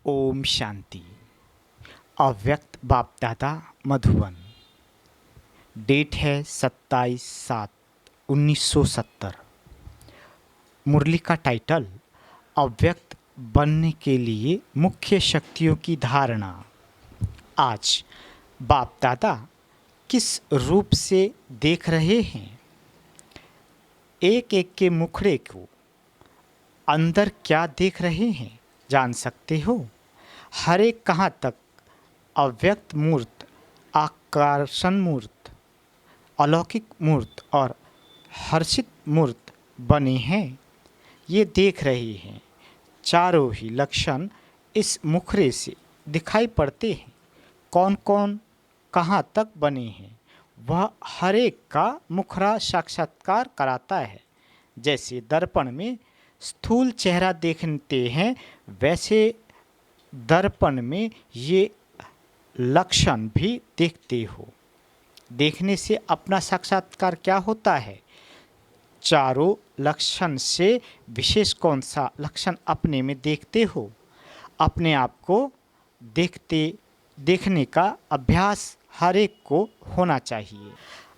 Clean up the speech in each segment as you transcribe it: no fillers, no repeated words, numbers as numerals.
ओम शांति। अव्यक्त बाप दादा मधुबन। डेट है 27/7/1970। मुरली का टाइटल अव्यक्त बनने के लिए मुख्य शक्तियों की धारणा। आज बाप दादा किस रूप से देख रहे हैं? एक एक के मुखड़े को अंदर क्या देख रहे हैं जान सकते हो? हर एक कहाँ तक अव्यक्त मूर्त, आकर्षण मूर्त, अलौकिक मूर्त और हर्षित मूर्त बने हैं, ये देख रहे हैं। चारों ही लक्षण इस मुखड़े से दिखाई पड़ते हैं। कौन कौन कहाँ तक बने हैं वह हर एक का मुखड़ा साक्षात्कार कराता है। जैसे दर्पण में स्थूल चेहरा देखते हैं, वैसे दर्पण में ये लक्षण भी देखते हो। देखने से अपना साक्षात्कार क्या होता है? चारों लक्षण से विशेष कौन सा लक्षण अपने में देखते हो? अपने आप को देखने का अभ्यास हर एक को होना चाहिए।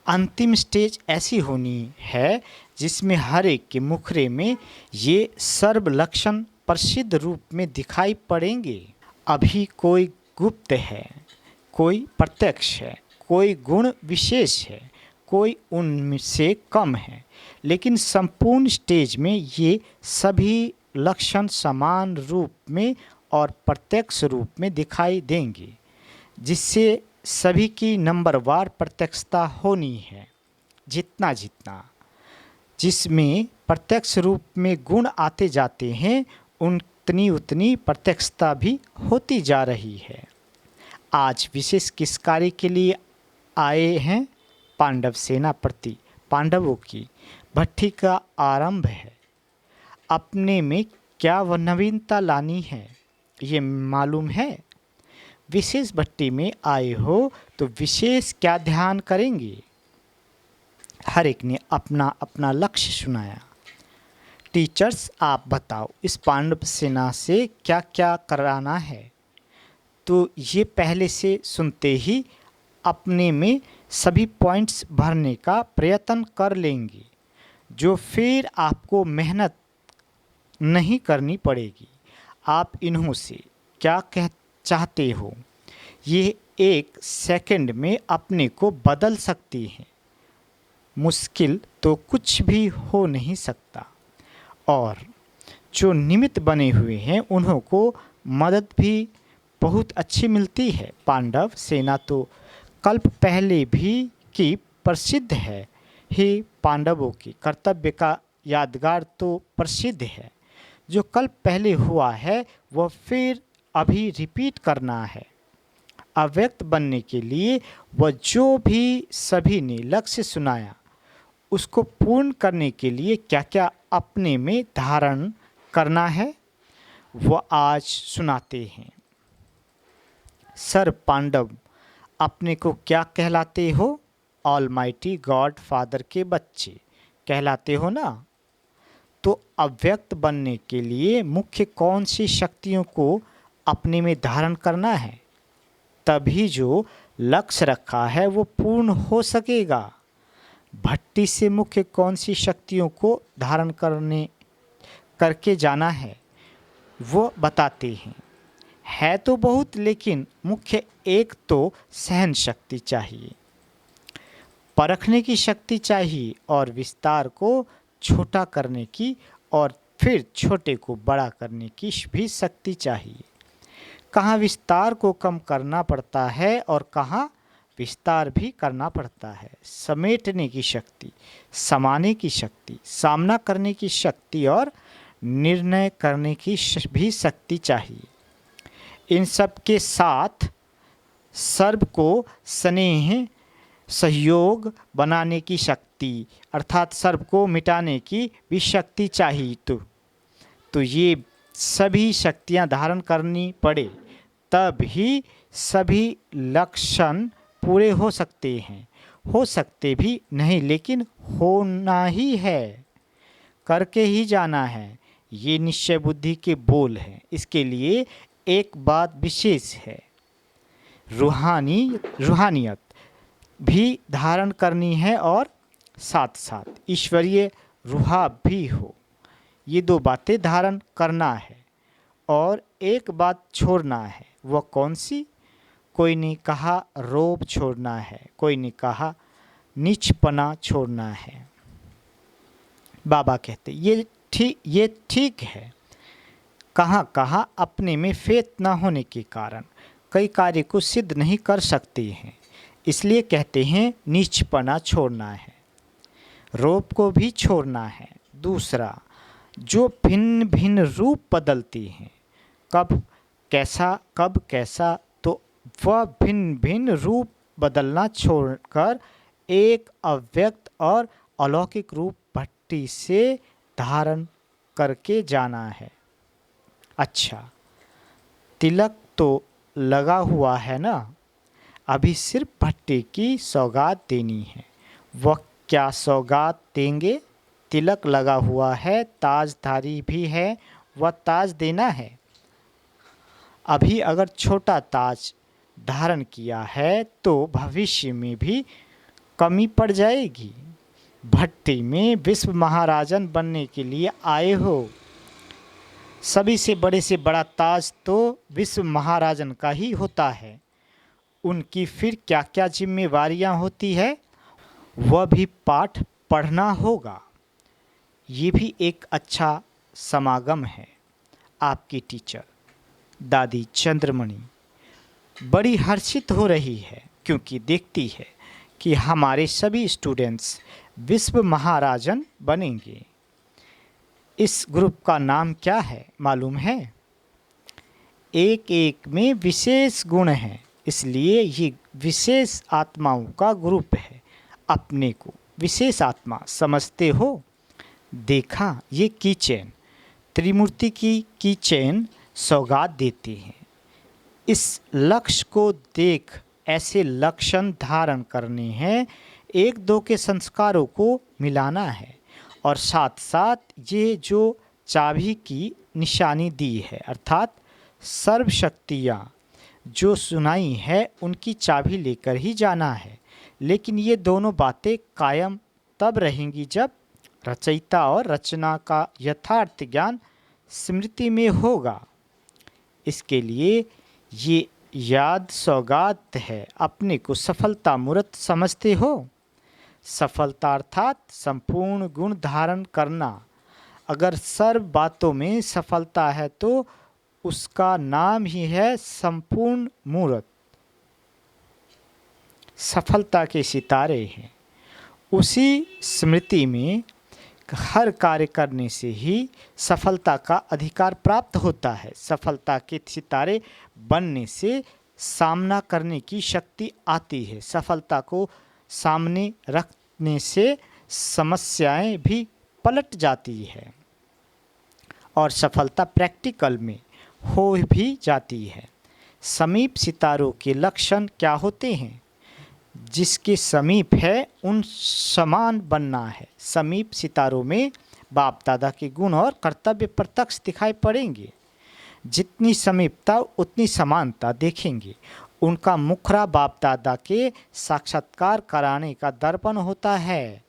अंतिम स्टेज ऐसी होनी है जिसमें हर एक के मुखड़े में ये सर्व लक्षण प्रसिद्ध रूप में दिखाई पड़ेंगे। अभी कोई गुप्त है, कोई प्रत्यक्ष है, कोई गुण विशेष है, कोई उनसे कम है, लेकिन संपूर्ण स्टेज में ये सभी लक्षण समान रूप में और प्रत्यक्ष रूप में दिखाई देंगे, जिससे सभी की नंबरवार प्रत्यक्षता होनी है। जितना जिसमें प्रत्यक्ष रूप में गुण आते जाते हैं, उतनी प्रत्यक्षता भी होती जा रही है। आज विशेष किस कार्य के लिए आए हैं? पांडव सेनापति पांडवों की भट्टी का आरंभ है। अपने में क्या वह नवीनता लानी है, ये मालूम है? विशेष भट्टी में आए हो तो विशेष क्या ध्यान करेंगे? हर एक ने अपना अपना लक्ष्य सुनाया। टीचर्स, आप बताओ इस पांडव सेना से क्या क्या कराना है? तो ये पहले से सुनते ही अपने में सभी पॉइंट्स भरने का प्रयत्न कर लेंगे, जो फिर आपको मेहनत नहीं करनी पड़ेगी। आप इन्हों से क्या चाहते हो, ये एक सेकंड में अपने को बदल सकती हैं। मुश्किल तो कुछ भी हो नहीं सकता, और जो निमित्त बने हुए हैं उन्हों को मदद भी बहुत अच्छी मिलती है। पांडव सेना तो कल्प पहले भी की प्रसिद्ध है ही। पांडवों की कर्तव्य का यादगार तो प्रसिद्ध है। जो कल्प पहले हुआ है वह फिर अभी रिपीट करना है। अव्यक्त बनने के लिए वह जो भी सभी ने लक्ष्य सुनाया, उसको पूर्ण करने के लिए क्या क्या अपने में धारण करना है, वह आज सुनाते हैं। सर पांडव, अपने को क्या कहलाते हो? ऑलमाइटी गॉड फादर के बच्चे कहलाते हो ना? तो अव्यक्त बनने के लिए मुख्य कौन सी शक्तियों को अपने में धारण करना है? तभी जो लक्ष्य रखा है वो पूर्ण हो सकेगा। भट्टी से मुख्य कौन सी शक्तियों को धारण करके जाना है वो बताते हैं। है तो बहुत, लेकिन मुख्य एक तो सहन शक्ति चाहिए, परखने की शक्ति चाहिए, और विस्तार को छोटा करने की और फिर छोटे को बड़ा करने की भी शक्ति चाहिए। कहाँ विस्तार को कम करना पड़ता है और कहाँ विस्तार भी करना पड़ता है। समेटने की शक्ति, समाने की शक्ति, सामना करने की शक्ति और निर्णय करने की भी शक्ति चाहिए। इन सब के साथ सर्व को स्नेह सहयोग बनाने की शक्ति, अर्थात सर्व को मिटाने की भी शक्ति चाहिए। तो ये सभी शक्तियां धारण करनी पड़े, तब ही सभी लक्षण पूरे हो सकते हैं। हो सकते भी नहीं, लेकिन होना ही है, करके ही जाना है। ये निश्चय बुद्धि के बोल हैं। इसके लिए एक बात विशेष है, रूहानियत भी धारण करनी है और साथ साथ ईश्वरीय रूहा भी हो। ये दो बातें धारण करना है और एक बात छोड़ना है। वह कौन सी? कोई ने कहा रोब छोड़ना है, कोई ने कहा नीचपना छोड़ना है। बाबा कहते ये ठीक है। कहाँ कहाँ अपने में फेथ न होने के कारण कई कार्य को सिद्ध नहीं कर सकते हैं, इसलिए कहते हैं नीचपना छोड़ना है, रोब को भी छोड़ना है। दूसरा, जो भिन्न भिन्न रूप बदलती हैं, कब कैसा, तो वह भिन्न भिन्न रूप बदलना छोड़कर एक अव्यक्त और अलौकिक रूप भट्टी से धारण करके जाना है। अच्छा, तिलक तो लगा हुआ है ना, अभी सिर्फ भट्टी की सौगात देनी है। वह क्या सौगात देंगे? तिलक लगा हुआ है, ताजधारी भी है, वह ताज देना है। अभी अगर छोटा ताज धारण किया है तो भविष्य में भी कमी पड़ जाएगी। भट्टी में विश्व महाराजन बनने के लिए आए हो, सभी से बड़ा ताज तो विश्व महाराजन का ही होता है। उनकी फिर क्या क्या जिम्मेवारियां होती है, वह भी पाठ पढ़ना होगा। ये भी एक अच्छा समागम है। आपकी टीचर दादी चंद्रमणि बड़ी हर्षित हो रही है क्योंकि देखती है कि हमारे सभी स्टूडेंट्स विश्व महाराजन बनेंगे। इस ग्रुप का नाम क्या है मालूम है? एक एक में विशेष गुण हैं, इसलिए ये विशेष आत्माओं का ग्रुप है। अपने को विशेष आत्मा समझते हो? देखा, ये कीचेन त्रिमूर्ति की कीचेन सौगात देती हैं। इस लक्ष्य को देख ऐसे लक्षण धारण करने हैं, एक दो के संस्कारों को मिलाना है और साथ साथ ये जो चाबी की निशानी दी है अर्थात सर्वशक्तियाँ जो सुनाई है उनकी चाबी लेकर ही जाना है। लेकिन ये दोनों बातें कायम तब रहेंगी जब रचयिता और रचना का यथार्थ ज्ञान स्मृति में होगा। इसके लिए ये याद सौगात है। अपने को सफलता मूर्त समझते हो? सफलता अर्थात संपूर्ण गुण धारण करना। अगर सर्व बातों में सफलता है तो उसका नाम ही है संपूर्ण मूर्त। सफलता के सितारे हैं। उसी स्मृति में हर कार्य करने से ही सफलता का अधिकार प्राप्त होता है। सफलता के सितारे बनने से सामना करने की शक्ति आती है। सफलता को सामने रखने से समस्याएं भी पलट जाती है और सफलता प्रैक्टिकल में हो भी जाती है। समीप सितारों के लक्षण क्या होते हैं? जिसके समीप है उन समान बनना है। समीप सितारों में बाप दादा के गुण और कर्तव्य प्रत्यक्ष दिखाई पड़ेंगे। जितनी समीपता उतनी समानता देखेंगे। उनका मुखरा बाप दादा के साक्षात्कार कराने का दर्पण होता है।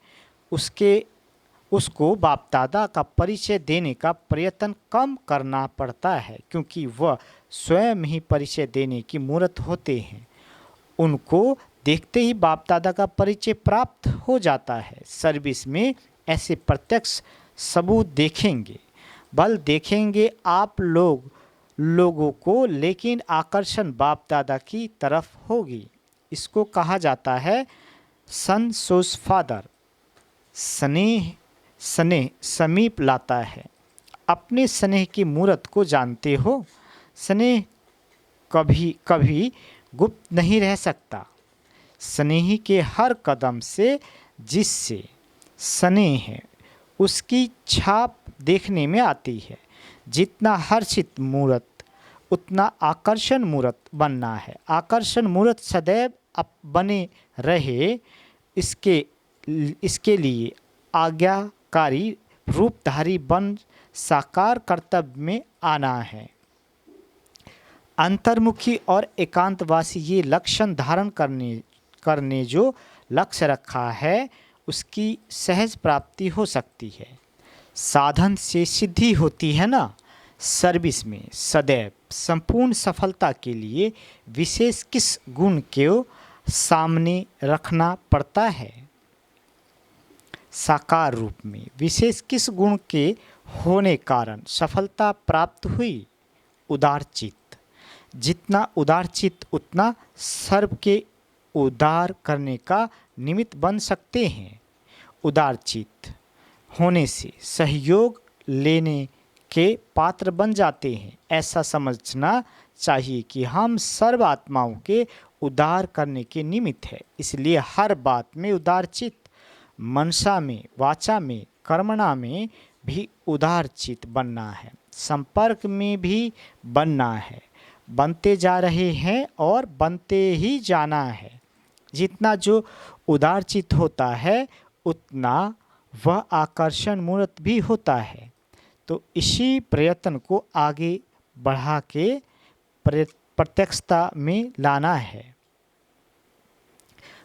उसको बाप दादा का परिचय देने का प्रयत्न कम करना पड़ता है क्योंकि वह स्वयं ही परिचय देने की मूर्त होते हैं। उनको देखते ही बाप दादा का परिचय प्राप्त हो जाता है। सर्विस में ऐसे प्रत्यक्ष सबूत देखेंगे, बल देखेंगे आप लोगों को, लेकिन आकर्षण बाप दादा की तरफ होगी। इसको कहा जाता है सन सोज फादर। स्नेह समीप लाता है। अपने स्नेह की मूर्त को जानते हो? स्नेह कभी कभी गुप्त नहीं रह सकता। स्नेही के हर कदम से जिससे स्नेह है उसकी छाप देखने में आती है। जितना हर्षित मूर्त उतना आकर्षण मूर्त बनना है। आकर्षण मूर्त सदैव बने रहे, इसके लिए आज्ञाकारी रूपधारी बन साकार कर्तव्य में आना है। अंतर्मुखी और एकांतवासी ये लक्षण धारण करने जो लक्ष्य रखा है उसकी सहज प्राप्ति हो सकती है। साधन से सिद्धि होती है ना। सर्विस में सदैव संपूर्ण सफलता के लिए विशेष किस गुण को सामने रखना पड़ता है? साकार रूप में विशेष किस गुण के होने कारण सफलता प्राप्त हुई? उदारचित्त। जितना उदारचित्त उतना सर्व के उदार करने का निमित्त बन सकते हैं। उदारचित्त होने से सहयोग लेने के पात्र बन जाते हैं। ऐसा समझना चाहिए कि हम सर्व आत्माओं के उद्धार करने के निमित्त है, इसलिए हर बात में उदारचित्त, मनसा में, वाचा में, कर्मणा में भी उदारचित्त बनना है। संपर्क में भी बनना है। बनते जा रहे हैं और बनते ही जाना है। जितना जो उदारचित्त होता है उतना वह आकर्षण मूर्त भी होता है। तो इसी प्रयत्न को आगे बढ़ा के प्रत्यक्षता में लाना है।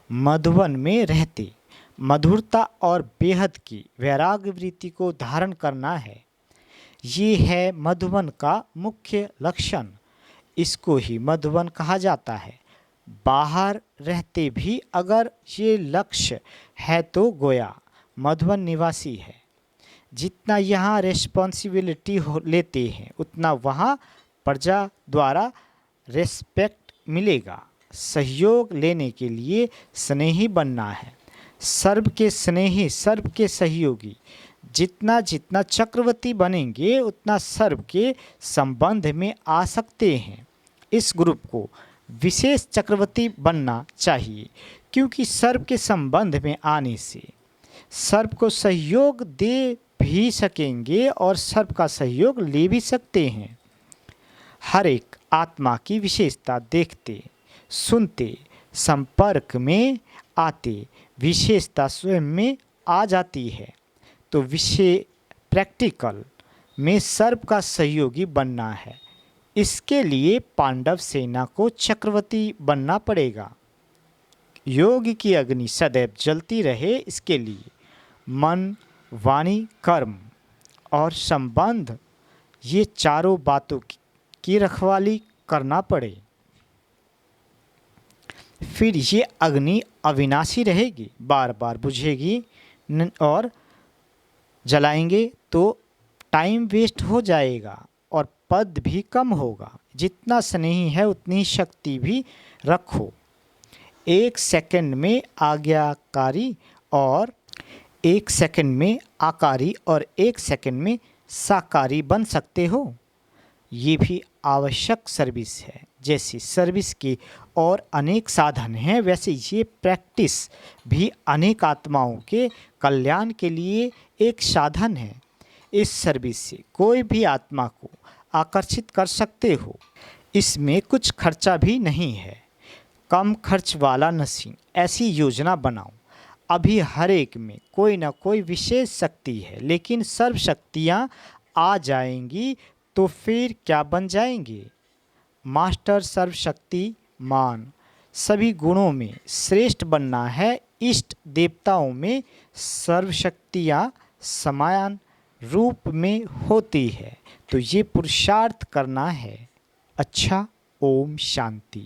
मधुवन में रहते मधुरता और बेहद की वैराग्य वृत्ति को धारण करना है। ये है मधुवन का मुख्य लक्षण। इसको ही मधुवन कहा जाता है। बाहर रहते भी अगर ये लक्ष्य है तो गोया मधुवन निवासी है। जितना यहाँ रिस्पॉन्सिबिलिटी लेते हैं उतना वहाँ प्रजा द्वारा रेस्पेक्ट मिलेगा। सहयोग लेने के लिए स्नेही बनना है। सर्व के स्नेही, सर्व के सहयोगी। जितना जितना चक्रवर्ती बनेंगे उतना सर्व के संबंध में आ सकते हैं। इस ग्रुप को विशेष चक्रवर्ती बनना चाहिए, क्योंकि सर्व के संबंध में आने से सर्व को सहयोग दे भी सकेंगे और सर्व का सहयोग ले भी सकते हैं। हर एक आत्मा की विशेषता देखते, सुनते, संपर्क में आते विशेषता स्वयं में आ जाती है। तो विषय प्रैक्टिकल में सर्व का सहयोगी बनना है। इसके लिए पांडव सेना को चक्रवर्ती बनना पड़ेगा। योग की अग्नि सदैव जलती रहे, इसके लिए मन, वाणी, कर्म और संबंध, ये चारों बातों की रखवाली करना पड़े। फिर ये अग्नि अविनाशी रहेगी, बार बार बुझेगी और जलाएंगे तो टाइम वेस्ट हो जाएगा और पद भी कम होगा। जितना स्नेही है उतनी शक्ति भी रखो। 1 सेकंड में आज्ञाकारी और 1 सेकंड में आकारी और 1 सेकंड में साकारी बन सकते हो। ये भी आवश्यक सर्विस है। जैसे सर्विस के और अनेक साधन हैं, वैसे ये प्रैक्टिस भी अनेक आत्माओं के कल्याण के लिए एक साधन है। इस सर्विस से कोई भी आत्मा को आकर्षित कर सकते हो। इसमें कुछ खर्चा भी नहीं है। कम खर्च वाला नसीब ऐसी योजना बनाओ। अभी हर एक में कोई ना कोई विशेष शक्ति है, लेकिन सर्व शक्तियाँ आ जाएंगी तो फिर क्या बन जाएंगे? मास्टर सर्वशक्तिमान। सभी गुणों में श्रेष्ठ बनना है। इष्ट देवताओं में सर्वशक्तियाँ समान रूप में होती है, तो ये पुरुषार्थ करना है। अच्छा, ओम शांति।